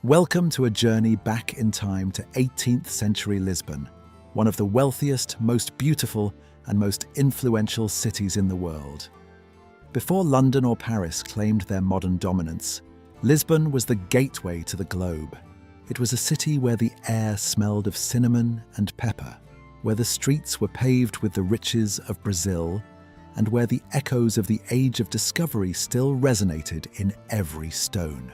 Welcome to a journey back in time to 18th century Lisbon, one of the wealthiest, most beautiful, and most influential cities in the world. Before London or Paris claimed their modern dominance, Lisbon was the gateway to the globe. It was a city where the air smelled of cinnamon and pepper, where the streets were paved with the riches of Brazil, and where the echoes of the Age of Discovery still resonated in every stone.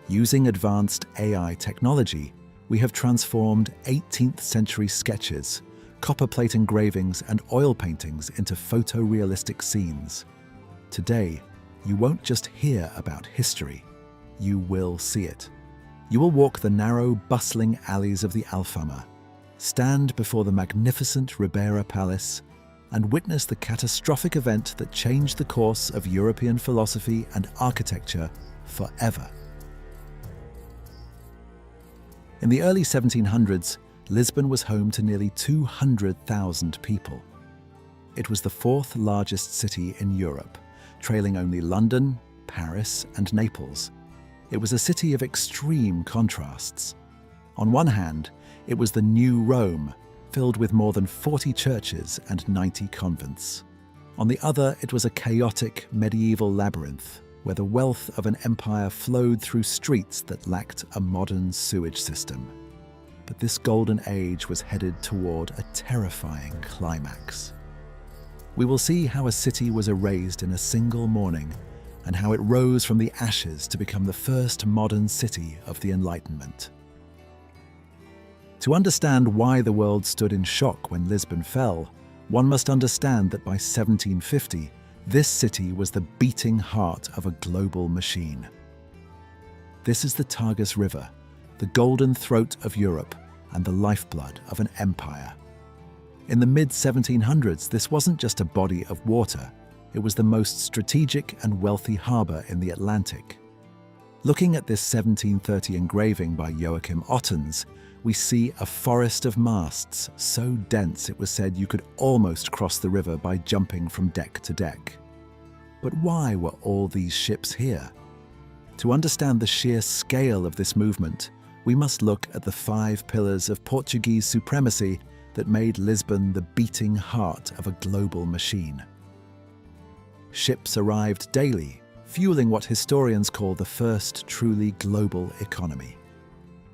Using advanced AI technology, we have transformed 18th century sketches, copperplate engravings, and oil paintings into photorealistic scenes. Today, you won't just hear about history, you will see it. You will walk the narrow, bustling alleys of the Alfama, stand before the magnificent Ribeira Palace, and witness the catastrophic event that changed the course of European philosophy and architecture forever. In the early 1700s, Lisbon was home to nearly 200,000 people. It was the fourth largest city in Europe, trailing only London, Paris, and Naples. It was a city of extreme contrasts. On one hand, it was the new Rome, filled with more than 40 churches and 90 convents. On the other, it was a chaotic medieval labyrinth, where the wealth of an empire flowed through streets that lacked a modern sewage system. But this golden age was headed toward a terrifying climax. We will see how a city was erased in a single morning, and how it rose from the ashes to become the first modern city of the Enlightenment. To understand why the world stood in shock when Lisbon fell, one must understand that by 1750, this city was the beating heart of a global machine. This is the Tagus River, the golden throat of Europe and the lifeblood of an empire. In the mid-1700s, this wasn't just a body of water, it was the most strategic and wealthy harbour in the Atlantic. Looking at this 1730 engraving by Joachim Ottens, we see a forest of masts so dense it was said you could almost cross the river by jumping from deck to deck. But why were all these ships here? To understand the sheer scale of this movement, we must look at the 5 pillars of Portuguese supremacy that made Lisbon the beating heart of a global machine. Ships arrived daily, fueling what historians call the first truly global economy.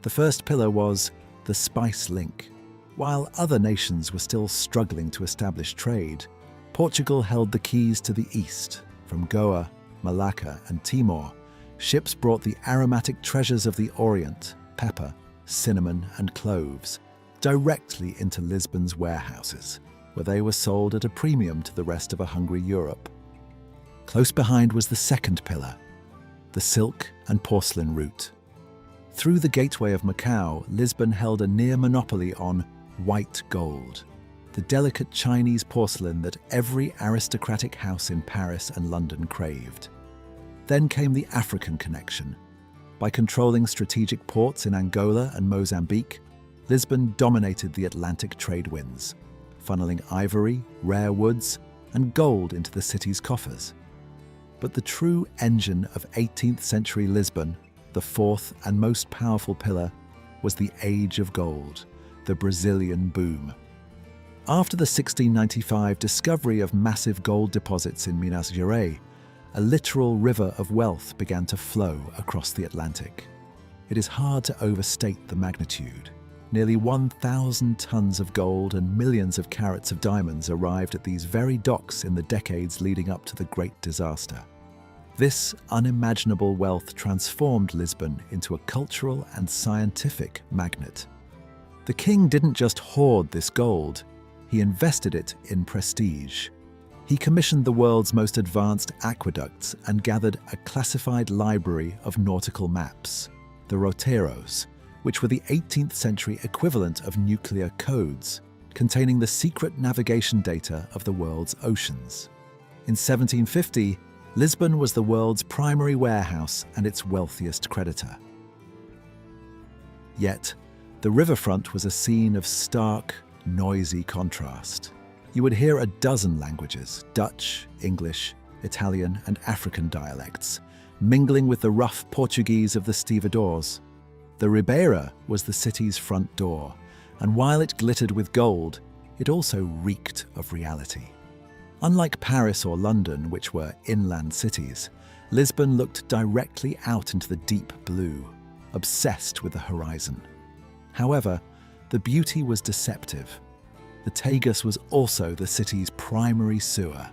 The first pillar was the spice link. While other nations were still struggling to establish trade, Portugal held the keys to the east. From Goa, Malacca, and Timor, ships brought the aromatic treasures of the Orient, pepper, cinnamon, and cloves, directly into Lisbon's warehouses, where they were sold at a premium to the rest of a hungry Europe. Close behind was the second pillar, the silk and porcelain route. Through the gateway of Macau, Lisbon held a near monopoly on white gold, the delicate Chinese porcelain that every aristocratic house in Paris and London craved. Then came the African connection. By controlling strategic ports in Angola and Mozambique, Lisbon dominated the Atlantic trade winds, funneling ivory, rare woods, and gold into the city's coffers. But the true engine of 18th century Lisbon, the fourth and most powerful pillar, was the Age of Gold, the Brazilian boom. After the 1695 discovery of massive gold deposits in Minas Gerais, a literal river of wealth began to flow across the Atlantic. It is hard to overstate the magnitude. Nearly 1,000 tons of gold and millions of carats of diamonds arrived at these very docks in the decades leading up to the Great Disaster. This unimaginable wealth transformed Lisbon into a cultural and scientific magnet. The king didn't just hoard this gold, he invested it in prestige. He commissioned the world's most advanced aqueducts and gathered a classified library of nautical maps, the roteiros, which were the 18th century equivalent of nuclear codes, containing the secret navigation data of the world's oceans. In 1750, Lisbon was the world's primary warehouse and its wealthiest creditor. Yet, the riverfront was a scene of stark, noisy contrast. You would hear a dozen languages, Dutch, English, Italian, and African dialects, mingling with the rough Portuguese of the stevedores. The Ribeira was the city's front door, and while it glittered with gold, it also reeked of reality. Unlike Paris or London, which were inland cities, Lisbon looked directly out into the deep blue, obsessed with the horizon. However, the beauty was deceptive. The Tagus was also the city's primary sewer.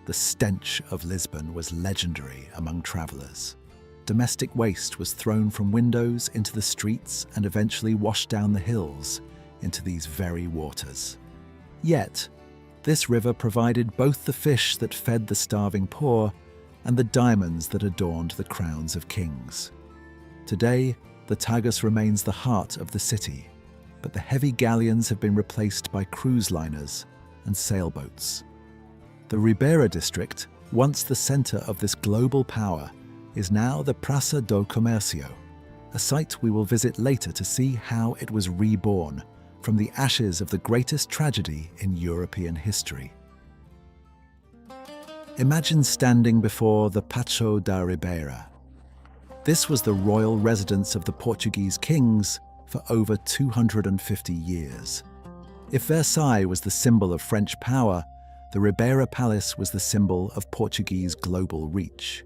The stench of Lisbon was legendary among travellers. Domestic waste was thrown from windows into the streets and eventually washed down the hills into these very waters. Yet, this river provided both the fish that fed the starving poor and the diamonds that adorned the crowns of kings. Today, the Tagus remains the heart of the city, but the heavy galleons have been replaced by cruise liners and sailboats. The Ribeira district, once the centre of this global power, is now the Praça do Comércio, a site we will visit later to see how it was reborn from the ashes of the greatest tragedy in European history. Imagine standing before the Paço da Ribeira. This was the royal residence of the Portuguese kings for over 250 years. If Versailles was the symbol of French power, the Ribeira Palace was the symbol of Portuguese global reach.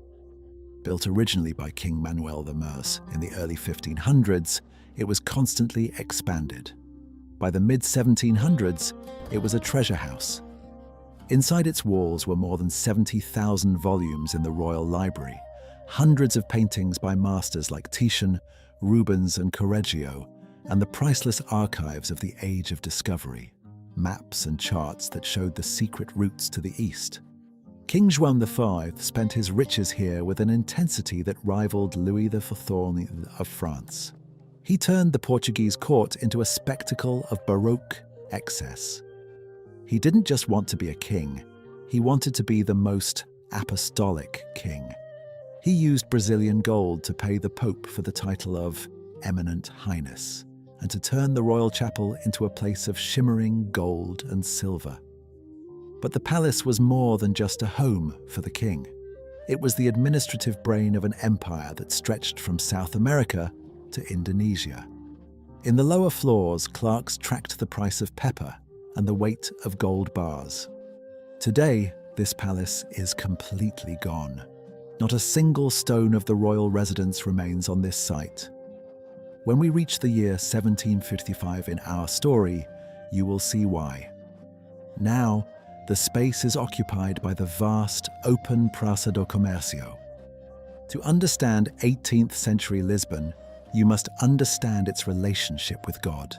Built originally by King Manuel I in the early 1500s, it was constantly expanded. By the mid-1700s, it was a treasure house. Inside its walls were more than 70,000 volumes in the Royal Library, hundreds of paintings by masters like Titian, Rubens and Correggio, and the priceless archives of the Age of Discovery, maps and charts that showed the secret routes to the east. King Juan V spent his riches here with an intensity that rivaled Louis XIV of France. He turned the Portuguese court into a spectacle of Baroque excess. He didn't just want to be a king, he wanted to be the most apostolic king. He used Brazilian gold to pay the Pope for the title of Eminent Highness, and to turn the royal chapel into a place of shimmering gold and silver. But the palace was more than just a home for the king. It was the administrative brain of an empire that stretched from South America to Indonesia. In the lower floors, clerks tracked the price of pepper and the weight of gold bars. Today, this palace is completely gone. Not a single stone of the royal residence remains on this site. When we reach the year 1755 in our story, you will see why. Now, the space is occupied by the vast, open Praça do Comércio. To understand 18th century Lisbon, you must understand its relationship with God.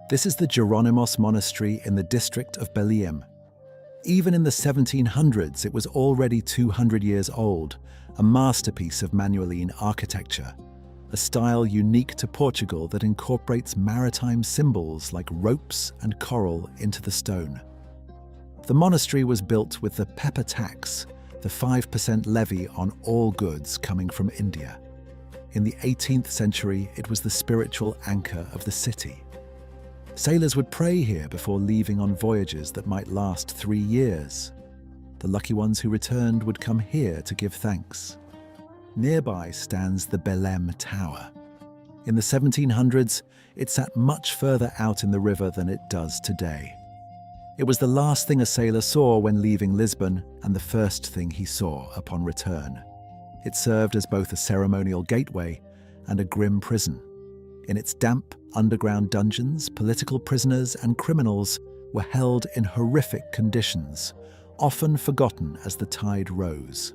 This is the Jerónimos Monastery in the district of Belém. Even in the 1700s, it was already 200 years old, a masterpiece of Manueline architecture, a style unique to Portugal that incorporates maritime symbols like ropes and coral into the stone. The monastery was built with the pepper tax, the 5% levy on all goods coming from India. In the 18th century, it was the spiritual anchor of the city. Sailors would pray here before leaving on voyages that might last 3 years. The lucky ones who returned would come here to give thanks. Nearby stands the Belém Tower. In the 1700s, it sat much further out in the river than it does today. It was the last thing a sailor saw when leaving Lisbon and the first thing he saw upon return. It served as both a ceremonial gateway and a grim prison. In its damp, underground dungeons, political prisoners and criminals were held in horrific conditions, often forgotten as the tide rose.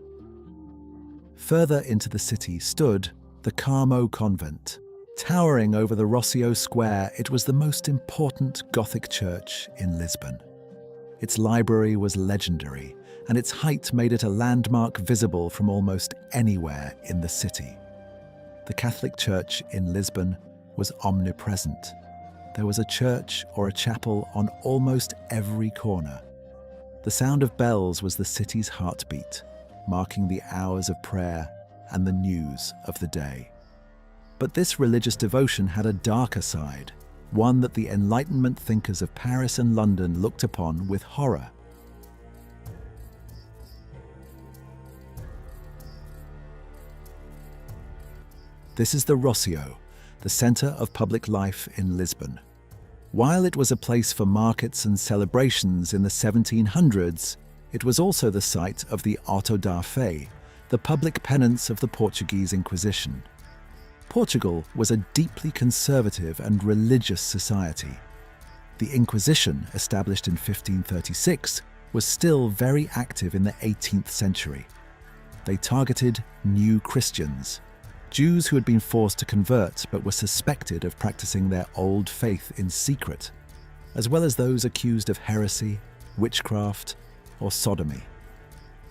Further into the city stood the Carmo convent. Towering over the Rocio Square, it was the most important Gothic church in Lisbon. Its library was legendary, and its height made it a landmark visible from almost anywhere in the city. The Catholic Church in Lisbon was omnipresent. There was a church or a chapel on almost every corner. The sound of bells was the city's heartbeat, marking the hours of prayer and the news of the day. But this religious devotion had a darker side, one that the Enlightenment thinkers of Paris and London looked upon with horror. This is the Rocio, the center of public life in Lisbon. While it was a place for markets and celebrations in the 1700s, it was also the site of the auto da fe, the public penance of the Portuguese Inquisition. Portugal was a deeply conservative and religious society. The Inquisition, established in 1536, was still very active in the 18th century. They targeted new Christians, Jews who had been forced to convert but were suspected of practicing their old faith in secret, as well as those accused of heresy, witchcraft, or sodomy.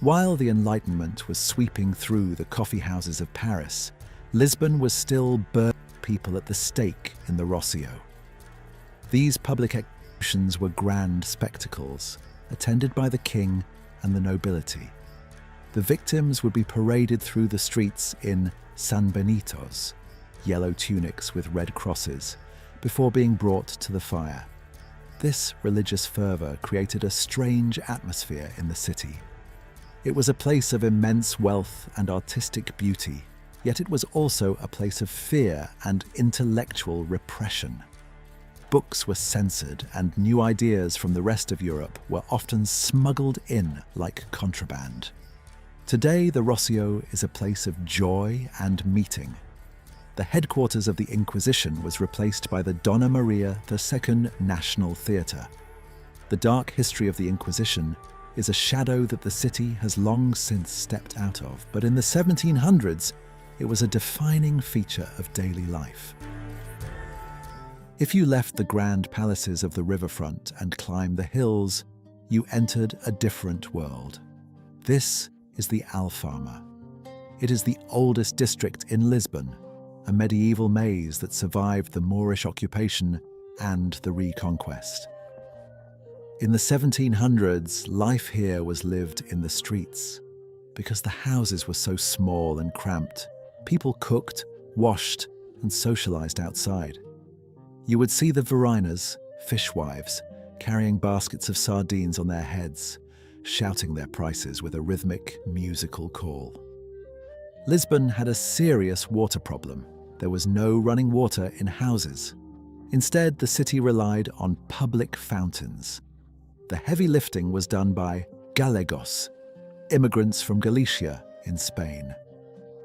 While the Enlightenment was sweeping through the coffee houses of Paris, Lisbon was still burning people at the stake in the Rossio. These public executions were grand spectacles, attended by the king and the nobility. The victims would be paraded through the streets in San Benitos, yellow tunics with red crosses, before being brought to the fire. This religious fervor created a strange atmosphere in the city. It was a place of immense wealth and artistic beauty, yet it was also a place of fear and intellectual repression. Books were censored, and new ideas from the rest of Europe were often smuggled in like contraband. Today, the Rossio is a place of joy and meeting. The headquarters of the Inquisition was replaced by the Donna Maria II National Theatre. The dark history of the Inquisition is a shadow that the city has long since stepped out of, but in the 1700s, it was a defining feature of daily life. If you left the grand palaces of the riverfront and climbed the hills, you entered a different world. This is the Alfama. It is the oldest district in Lisbon, a medieval maze that survived the Moorish occupation and the Reconquest. In the 1700s, life here was lived in the streets. Because the houses were so small and cramped, people cooked, washed, and socialized outside. You would see the Varinas, fishwives, carrying baskets of sardines on their heads, shouting their prices with a rhythmic, musical call. Lisbon had a serious water problem. There was no running water in houses. Instead, the city relied on public fountains. The heavy lifting was done by Gallegos, immigrants from Galicia in Spain.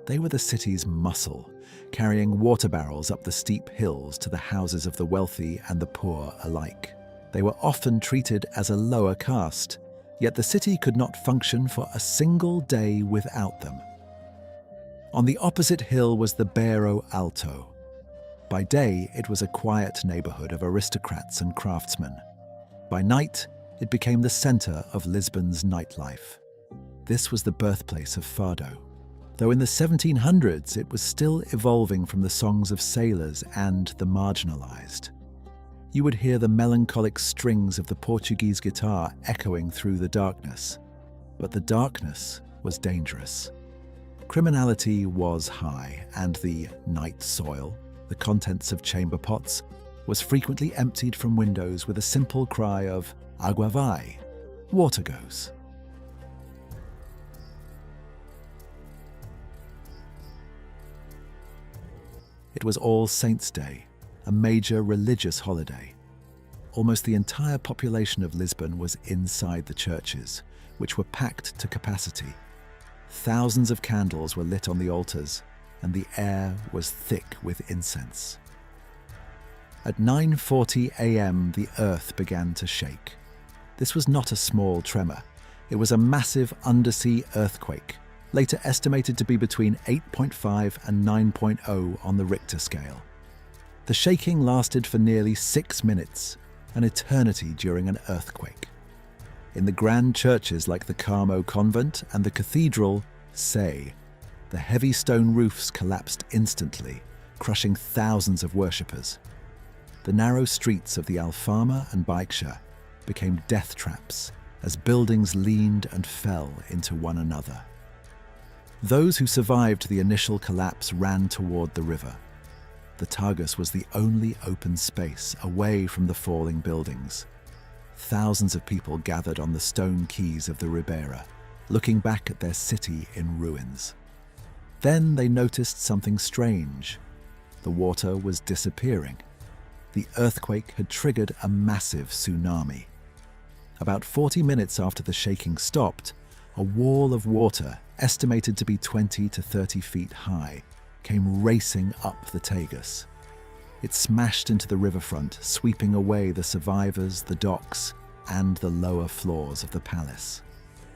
They were the city's muscle, carrying water barrels up the steep hills to the houses of the wealthy and the poor alike. They were often treated as a lower caste, yet the city could not function for a single day without them. On the opposite hill was the Bairro Alto. By day, it was a quiet neighborhood of aristocrats and craftsmen. By night, it became the center of Lisbon's nightlife. This was the birthplace of Fado. Though in the 1700s, it was still evolving from the songs of sailors and the marginalized. You would hear the melancholic strings of the Portuguese guitar echoing through the darkness. But the darkness was dangerous. Criminality was high, and the night soil, the contents of chamber pots, was frequently emptied from windows with a simple cry of "Agua vai," water goes. It was All Saints' Day, a major religious holiday. Almost the entire population of Lisbon was inside the churches, which were packed to capacity. Thousands of candles were lit on the altars, and the air was thick with incense. At 9:40 a.m., the earth began to shake. This was not a small tremor. It was a massive undersea earthquake, later estimated to be between 8.5 and 9.0 on the Richter scale. The shaking lasted for nearly 6 minutes, an eternity during an earthquake. In the grand churches like the Carmo convent and the cathedral, say, the heavy stone roofs collapsed instantly, crushing thousands of worshippers. The narrow streets of the Alfama and Baixa became death traps as buildings leaned and fell into one another. Those who survived the initial collapse ran toward the river. The Tagus was the only open space away from the falling buildings. Thousands of people gathered on the stone quays of the Ribeira, looking back at their city in ruins. Then they noticed something strange. The water was disappearing. The earthquake had triggered a massive tsunami. About 40 minutes after the shaking stopped, a wall of water, estimated to be 20 to 30 feet high, came racing up the Tagus. It smashed into the riverfront, sweeping away the survivors, the docks, and the lower floors of the palace.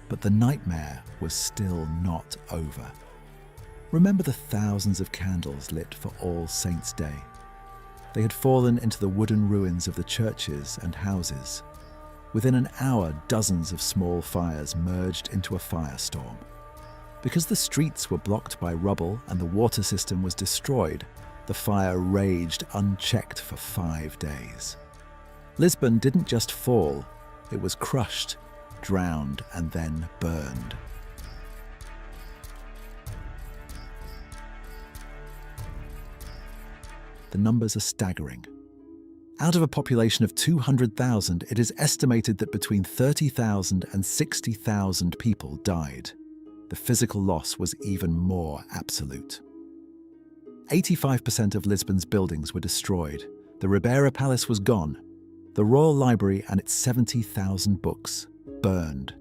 But the nightmare was still not over. Remember the thousands of candles lit for All Saints' Day? They had fallen into the wooden ruins of the churches and houses. Within an hour, dozens of small fires merged into a firestorm. Because the streets were blocked by rubble and the water system was destroyed, the fire raged unchecked for 5 days. Lisbon didn't just fall, it was crushed, drowned, and then burned. The numbers are staggering. Out of a population of 200,000, it is estimated that between 30,000 and 60,000 people died. The physical loss was even more absolute. 85% of Lisbon's buildings were destroyed. The Ribeira Palace was gone. The Royal Library and its 70,000 books burned.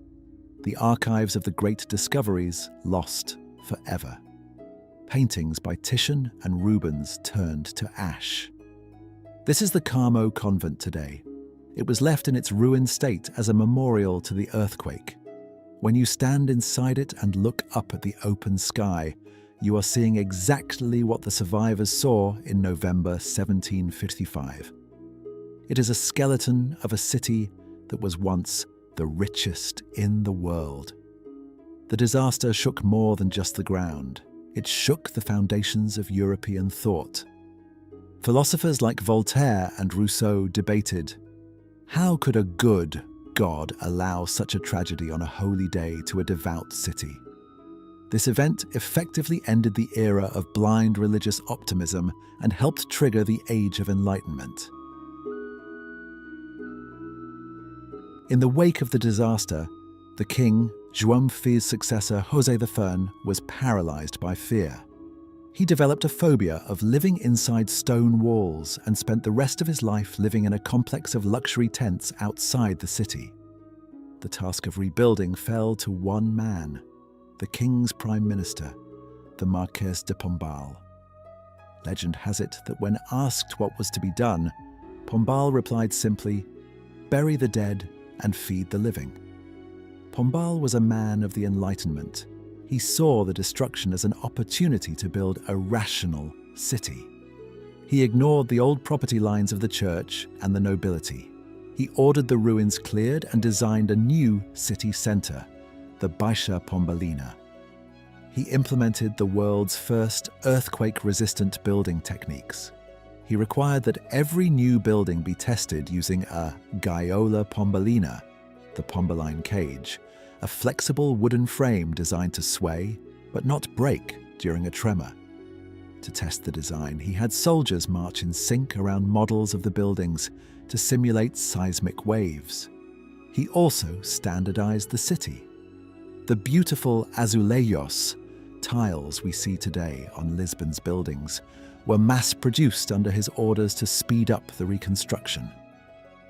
The archives of the great discoveries lost forever. Paintings by Titian and Rubens turned to ash. This is the Carmo convent today. It was left in its ruined state as a memorial to the earthquake. When you stand inside it and look up at the open sky, you are seeing exactly what the survivors saw in November 1755. It is a skeleton of a city that was once the richest in the world. The disaster shook more than just the ground. It shook the foundations of European thought. Philosophers like Voltaire and Rousseau debated, how could a good God allow such a tragedy on a holy day to a devout city? This event effectively ended the era of blind religious optimism and helped trigger the Age of Enlightenment. In the wake of the disaster, the king, João Fi's successor José I, was paralyzed by fear. He developed a phobia of living inside stone walls and spent the rest of his life living in a complex of luxury tents outside the city. The task of rebuilding fell to one man, the king's prime minister, the Marquês de Pombal. Legend has it that when asked what was to be done, Pombal replied simply, "Bury the dead and feed the living." Pombal was a man of the Enlightenment. He saw the destruction as an opportunity to build a rational city. He ignored the old property lines of the church and the nobility. He ordered the ruins cleared and designed a new city centre, the Baixa Pombalina. He implemented the world's first earthquake-resistant building techniques. He required that every new building be tested using a gaiola pombalina, the pombaline cage, a flexible wooden frame designed to sway, but not break during a tremor. To test the design, he had soldiers march in sync around models of the buildings to simulate seismic waves. He also standardized the city. The beautiful azulejos, tiles we see today on Lisbon's buildings, were mass-produced under his orders to speed up the reconstruction.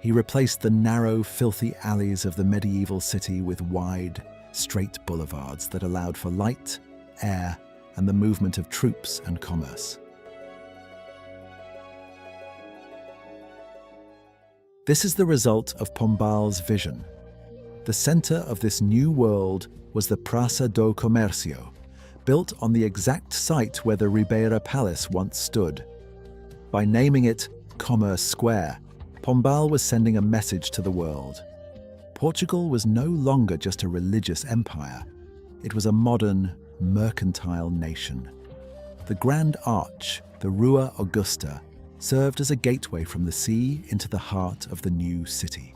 He replaced the narrow, filthy alleys of the medieval city with wide, straight boulevards that allowed for light, air, and the movement of troops and commerce. This is the result of Pombal's vision. The center of this new world was the Praça do Comércio, built on the exact site where the Ribeira Palace once stood. By naming it Commerce Square, Pombal was sending a message to the world. Portugal was no longer just a religious empire. It was a modern, mercantile nation. The Grand Arch, the Rua Augusta, served as a gateway from the sea into the heart of the new city.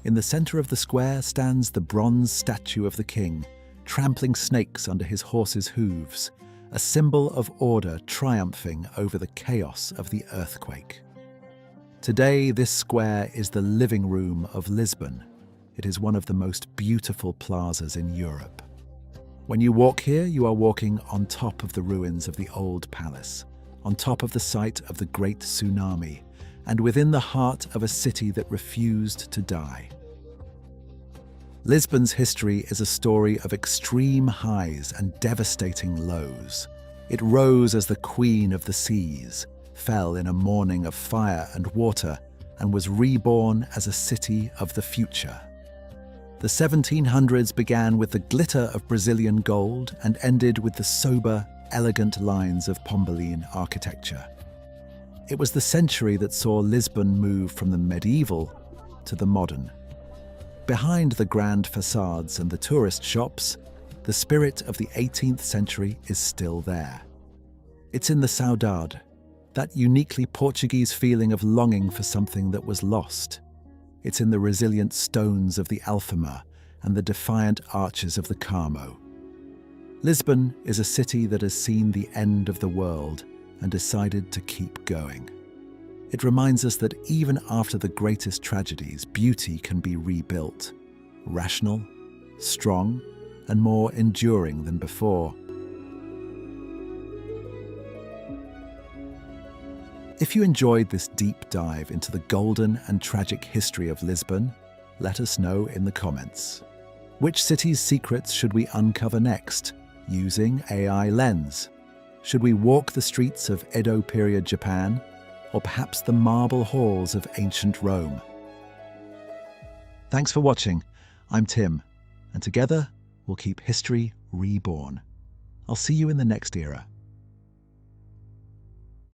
In the center of the square stands the bronze statue of the king, trampling snakes under his horse's hooves, a symbol of order triumphing over the chaos of the earthquake. Today, this square is the living room of Lisbon. It is one of the most beautiful plazas in Europe. When you walk here, you are walking on top of the ruins of the old palace, on top of the site of the Great Tsunami, and within the heart of a city that refused to die. Lisbon's history is a story of extreme highs and devastating lows. It rose as the queen of the seas, fell in a morning of fire and water, and was reborn as a city of the future. The 1700s began with the glitter of Brazilian gold and ended with the sober, elegant lines of Pombaline architecture. It was the century that saw Lisbon move from the medieval to the modern. Behind the grand facades and the tourist shops, the spirit of the 18th century is still there. It's in the saudade, that uniquely Portuguese feeling of longing for something that was lost. It's in the resilient stones of the Alfama and the defiant arches of the Carmo. Lisbon is a city that has seen the end of the world and decided to keep going. It reminds us that even after the greatest tragedies, beauty can be rebuilt, rational, strong, and more enduring than before. If you enjoyed this deep dive into the golden and tragic history of Lisbon, let us know in the comments. Which city's secrets should we uncover next, using AI lens? Should we walk the streets of Edo period Japan, or perhaps the marble halls of ancient Rome? Thanks for watching. I'm Tim, and together we'll keep history reborn. I'll see you in the next era.